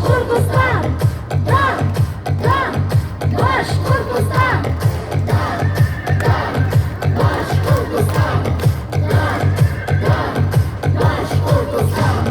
Башкортостан, да, Башкортостан, да, Башкортостан, да, Башкортостан.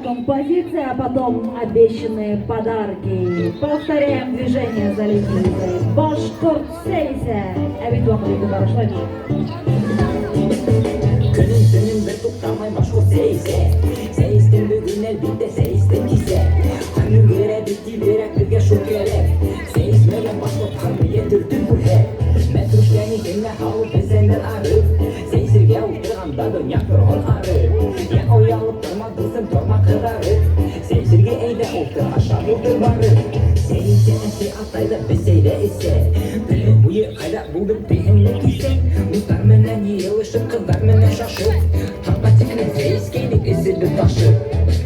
Композиция, а потом обещанные подарки. Повторяем движение за лестницей. Башкорт сейсе. Evet vatandaşı başladı. Günün bir tutamay başkort seyse. Seystin bugünler bir de seystin ise. Hanım göre bitti verek birge şu gerek. Seysmeye başkort harbiye türtün bu he. Metruşkeni dinle havu bizenden arı. Seysirge uçturğanda dünya kırhol arı. Ya oyalıp durmadıysan durma kırarı. Seysirge eyle otur aşağı otur barı. Seyse ese atayda biseyle ise. Bilin bu yer kayda buldum diyenlik ise. Muhtar menen yığılışıp kızlar menen şaşıp. Tanka teknik seyiskelik esirli taşı.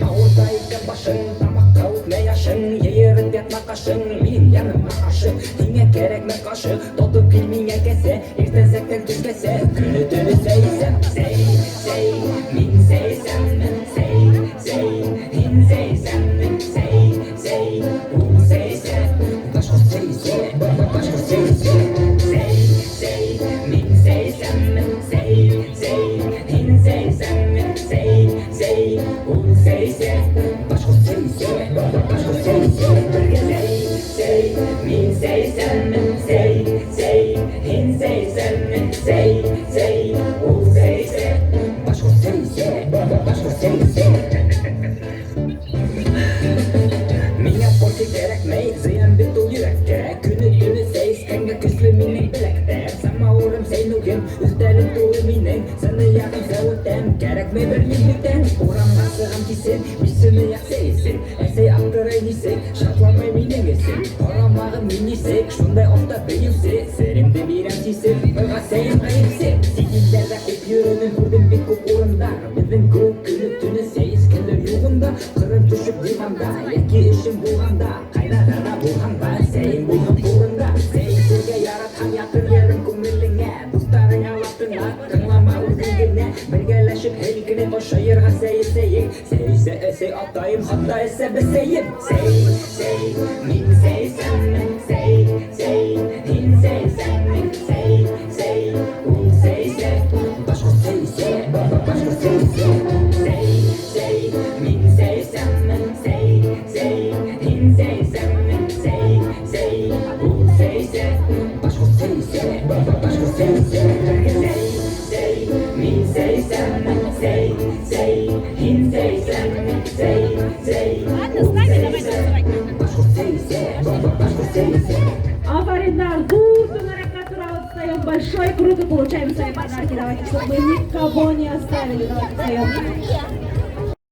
Tavurda ise başın damak kavuk ne yaşın. Yeğerin yatma kaşın benim yanıma aşı. Dine gerek ne kaşı tutup filmine kese. İrtesekten tüskese günü dönü seysem. Sey, sey, min seysem. Sey, sey, hin seysem. Sey, sey, bu seysem. Başka seyse, başka seyse. Sey, sey, min seysem. Sey, sey, hin seysem. Sey, sey, bu seyse. Başka seyse, başka seyse. Sey, sey, min seysem. Sey, sey, hin seysem. Sey, sey, bu seyse. Başka seyse, başka seyse. Minha porti gerekmey, ziyan bir dul yürekte. Günü dünü seyiz, kanka güçlü minin bilekte. Sama uğrum seynugim, üstelik dolu minin. Sana yakın sevutem, gerekme bir birlikten. Uğramda sığam kisin, misini yak seyizsin. Esey aktıray nisik, şartlamay minin esin. Oramağın minisik, şunday ofta büyümsi. Serimde bir emsisi, mıga seyin kayıpsi. Zihillerde kop yürünün, kurdum bir kop uğrumda. Bizim aşık heykine baş ayırga sey sey Sey atayım hatta ese beseyim Sey min sey sen min sey hin sey sen min sey un sey başka sey Sey min sey sen min sey hin sey sen min sey un sey başka sey Say, min say sen min say hin say sen min say Афариндар, дурдунаrak натурал встаем, большой, круто получаем свои подарки. Давайте, чтобы мы никого не оставили. Давайте встаем.